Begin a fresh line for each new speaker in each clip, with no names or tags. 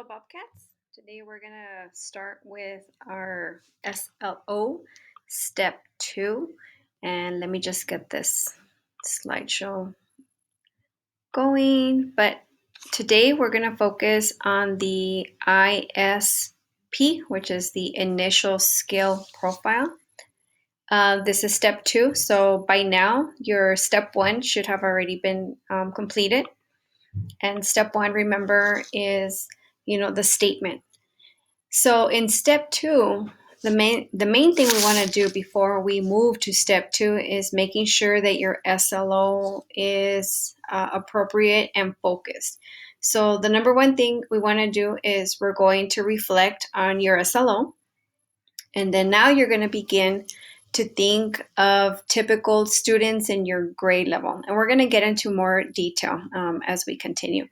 SLO Bobcats. Today we're going to start with our SLO Step 2. And let me just get this slideshow going. But today we're going to focus on the ISP, which is the Initial Skill Profile. This is Step 2. So by now, your Step 1 should have already been completed. And Step 1, remember, is the statement. So in Step 2, the main thing we want to do before we move to Step 2 is making sure that your SLO is appropriate and focused. So the number one thing we want to do is we're going to reflect on your SLO, and then now you're going to begin to think of typical students in your grade level. And we're going to get into more detail as we continue.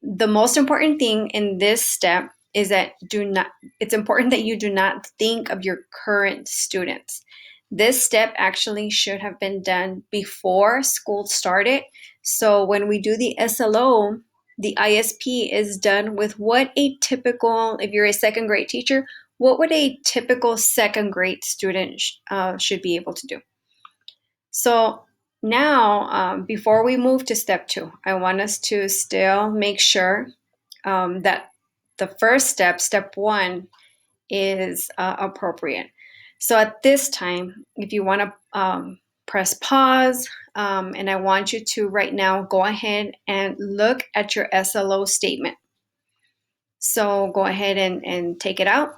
The most important thing in this step is that it's important that you do not think of your current students. This step actually should have been done before school started. So when we do the SLO, the ISP is done with what a typical, if you're a second grade teacher, what would a typical second grade student should be able to do? So now, before we move to Step 2, I want us to still make sure that the first step, Step 1, is appropriate. So at this time, if you want to press pause, and I want you to right now go ahead and look at your SLO statement. So go ahead and take it out,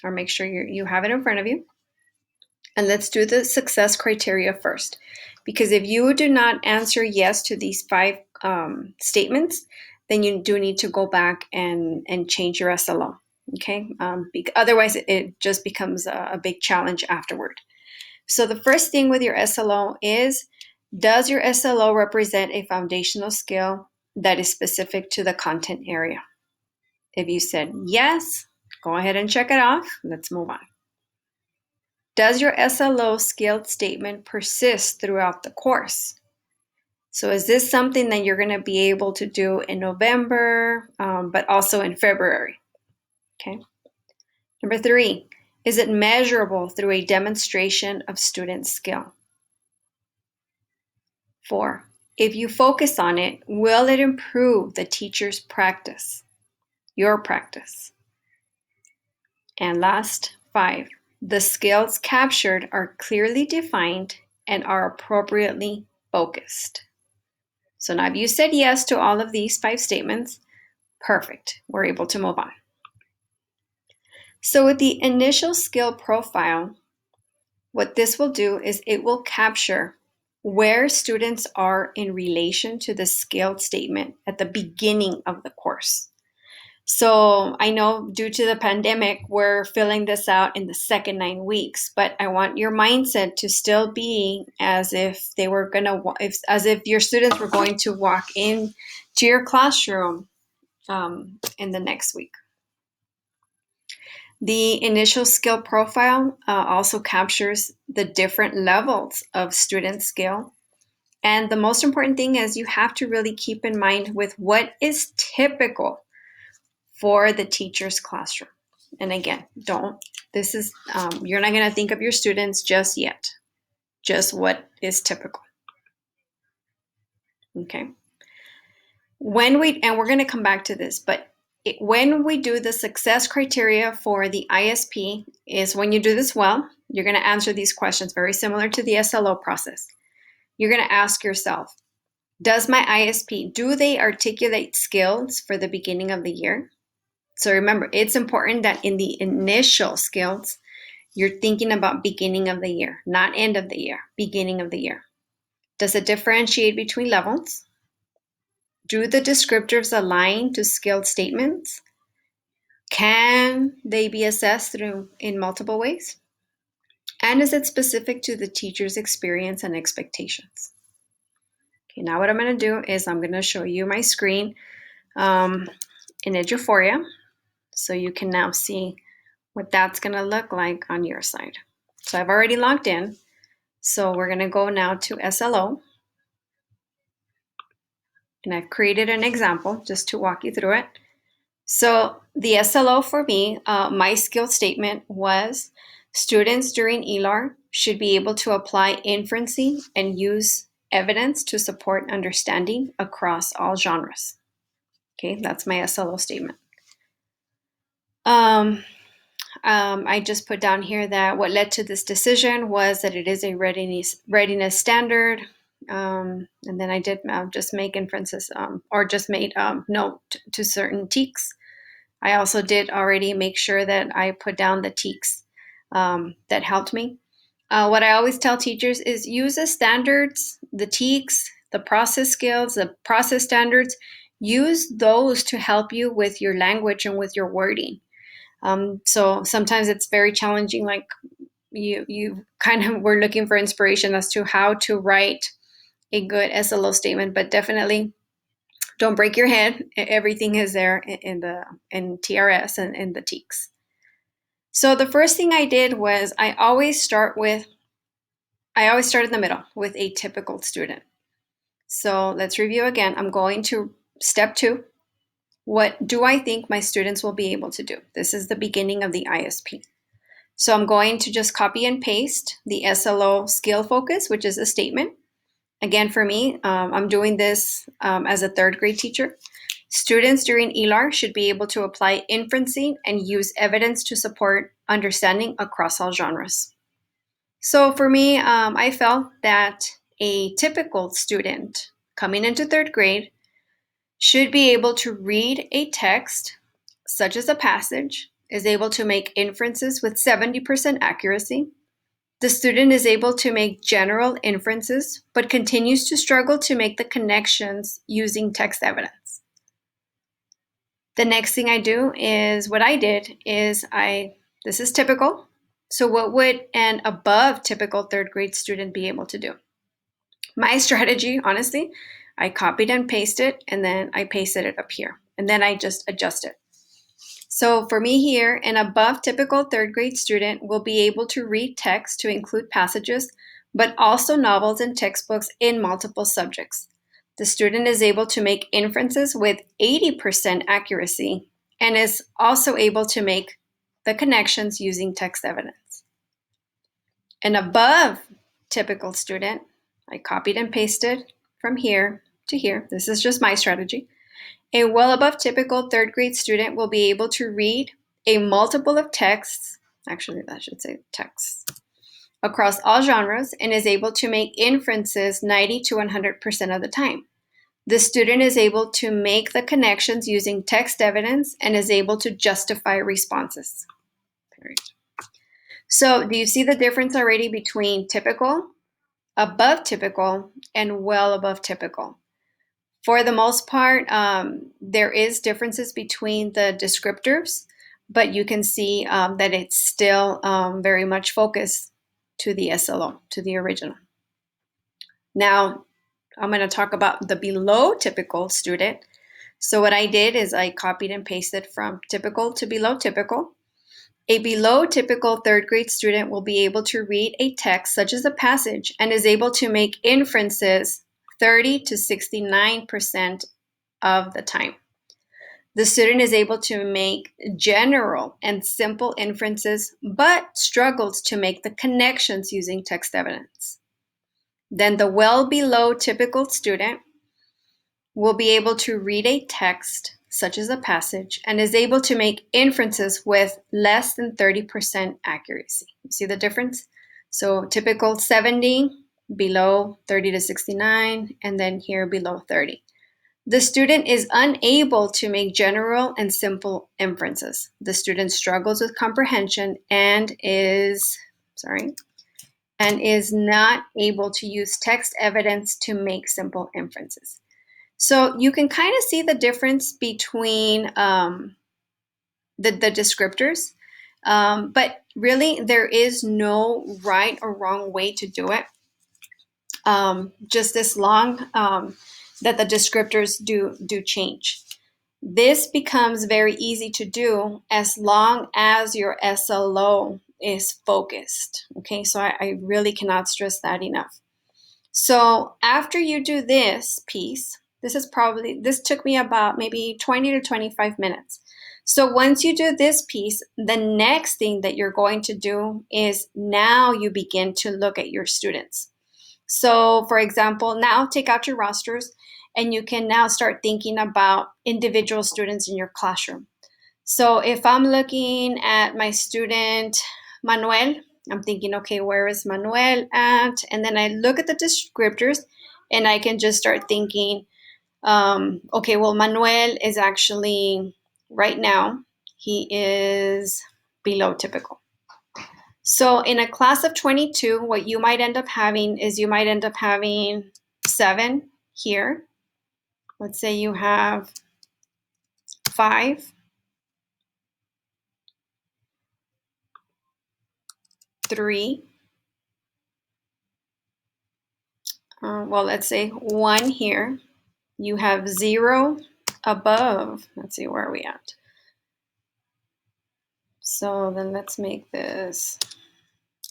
or make sure you have it in front of you. And let's do the success criteria first. Because if you do not answer yes to these 5 statements, then you do need to go back and change your SLO. Okay? Otherwise, it just becomes a big challenge afterward. So the first thing with your SLO is, does your SLO represent a foundational skill that is specific to the content area? If you said yes, go ahead and check it off. Let's move on. Does your SLO skilled statement persist throughout the course? So is this something that you're going to be able to do in November, but also in February? Okay. Number 3, is it measurable through a demonstration of student skill? 4, if you focus on it, will it improve the teacher's practice, your practice? And last, 5, the skills captured are clearly defined and are appropriately focused. So now if you said yes to all of these 5 statements, perfect. We're able to move on. So with the initial skill profile, what this will do is it will capture where students are in relation to the skilled statement at the beginning of the course. So I know due to the pandemic, we're filling this out in the second 9 weeks, but I want your mindset to still be as if they were as if your students were going to walk in to your classroom in the next week. The initial skill profile also captures the different levels of student skill. And the most important thing is you have to really keep in mind with what is typical for the teacher's classroom. And again, you're not going to think of your students just yet, just what is typical. Okay. And we're going to come back to this, but when we do the success criteria for the ISP is when you do this well, you're going to answer these questions very similar to the SLO process. You're going to ask yourself, does my ISP, do they articulate skills for the beginning of the year? So remember, it's important that in the initial skills, you're thinking about beginning of the year, not end of the year, beginning of the year. Does it differentiate between levels? Do the descriptors align to skilled statements? Can they be assessed in multiple ways? And is it specific to the teacher's experience and expectations? Okay, now what I'm going to do is I'm going to show you my screen in Eduphoria, so you can now see what that's going to look like on your side. So I've already logged in, so we're going to go now to SLO. And I've created an example just to walk you through it. So the SLO for me, my skill statement was students during ELAR should be able to apply inferencing and use evidence to support understanding across all genres. Okay, that's my SLO statement. Um, I just put down here that what led to this decision was that it is a readiness standard. And then I did just make inferences or just made note to certain TEKs. I also did already make sure that I put down the TEKs that helped me. What I always tell teachers is use the standards, the TEKs, the process skills, the process standards. Use those to help you with your language and with your wording. So sometimes it's very challenging, like you kind of were looking for inspiration as to how to write a good SLO statement, but definitely don't break your head. Everything is there in TRS and in the TEKs. So the first thing I did was I always start in the middle with a typical student. So let's review again. I'm going to step 2. What do I think my students will be able to do? This is the beginning of the ISP. So I'm going to just copy and paste the SLO skill focus, which is a statement. Again, for me, I'm doing this as a 3rd grade teacher. Students during ELAR should be able to apply inferencing and use evidence to support understanding across all genres. So for me, I felt that a typical student coming into 3rd grade should be able to read a text, such as a passage, is able to make inferences with 70% accuracy. The student is able to make general inferences, but continues to struggle to make the connections using text evidence. The next thing I do is what I did is this is typical. So what would an above typical 3rd grade student be able to do? My strategy, honestly, I copied and pasted, and then I pasted it up here. And then I just adjust it. So for me here, an above typical 3rd grade student will be able to read text to include passages, but also novels and textbooks in multiple subjects. The student is able to make inferences with 80% accuracy and is also able to make the connections using text evidence. An above typical student, I copied and pasted from here to here. This is just my strategy. A well above typical 3rd grade student will be able to read a multiple of texts, actually that should say texts, across all genres and is able to make inferences 90 to 100% of the time. The student is able to make the connections using text evidence and is able to justify responses. So do you see the difference already between typical, above typical, and well above typical? For the most part, there is differences between the descriptors, but you can see that it's still very much focused to the SLO, to the original. Now, I'm going to talk about the below typical student. So what I did is I copied and pasted from typical to below typical. A below typical 3rd grade student will be able to read a text such as a passage and is able to make inferences 30 to 69% of the time. The student is able to make general and simple inferences, but struggles to make the connections using text evidence. Then the well below typical student will be able to read a text, such as a passage, and is able to make inferences with less than 30% accuracy. You see the difference? So typical 70, below 30 to 69, and then here below 30. The student is unable to make general and simple inferences. The student struggles with comprehension and is not able to use text evidence to make simple inferences. So you can kind of see the difference between the descriptors, but really there is no right or wrong way to do it. Just as long that the descriptors do change. This becomes very easy to do as long as your SLO is focused. Okay, so I really cannot stress that enough. So after you do this piece, This took me about maybe 20 to 25 minutes. So once you do this piece, the next thing that you're going to do is now you begin to look at your students. So for example, now take out your rosters and you can now start thinking about individual students in your classroom. So if I'm looking at my student, Manuel, I'm thinking, okay, where is Manuel at? And then I look at the descriptors and I can just start thinking, okay, well, Manuel is actually, right now, he is below typical. So in a class of 22, what you might end up having is you might end up having 7 here. Let's say you have 5, 3, well, let's say 1 here. You have 0 above. Let's see, where are we at? So then let's make this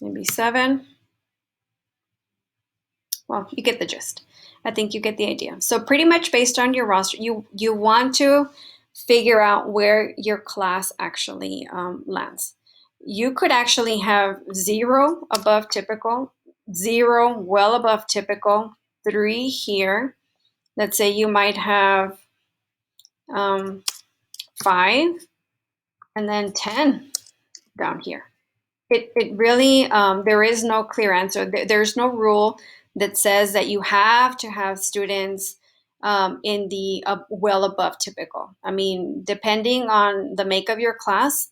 maybe 7. Well, you get the gist. I think you get the idea. So pretty much based on your roster, you want to figure out where your class actually lands. You could actually have 0 above typical, 0 well above typical, 3 here. Let's say you might have 5 and then 10 down here. It really, there is no clear answer. There's no rule that says that you have to have students in the well above typical. I mean, depending on the make of your class,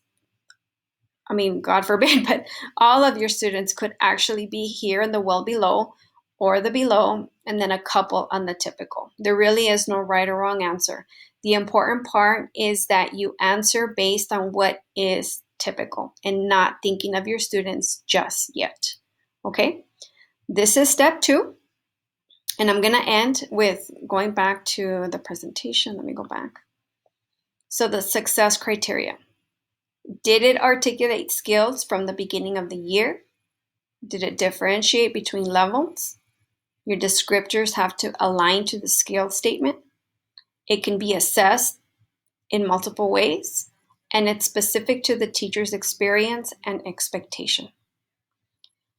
I mean, God forbid, but all of your students could actually be here in the well below or the below, and then a couple on the typical. There really is no right or wrong answer. The important part is that you answer based on what is typical and not thinking of your students just yet. Okay, this is step 2. And I'm going to end with going back to the presentation. Let me go back. So the success criteria. Did it articulate skills from the beginning of the year? Did it differentiate between levels? Your descriptors have to align to the skill statement. It can be assessed in multiple ways, and it's specific to the teacher's experience and expectation.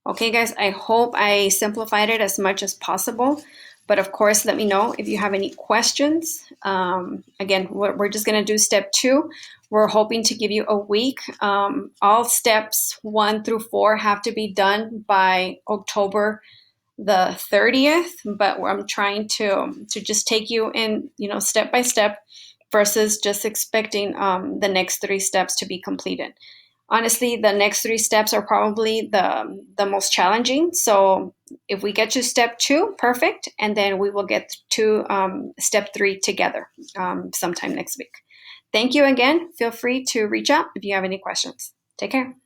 Okay, guys, I hope I simplified it as much as possible. But of course, let me know if you have any questions. Again, we're just going to do step 2. We're hoping to give you a week. All steps 1 through 4 have to be done by October the 30th, but I'm trying to just take you in, step by step versus just expecting the next 3 steps to be completed. Honestly, the next 3 steps are probably the most challenging. So if we get to step 2, perfect. And then we will get to step 3 together sometime next week. Thank you again. Feel free to reach out if you have any questions. Take care.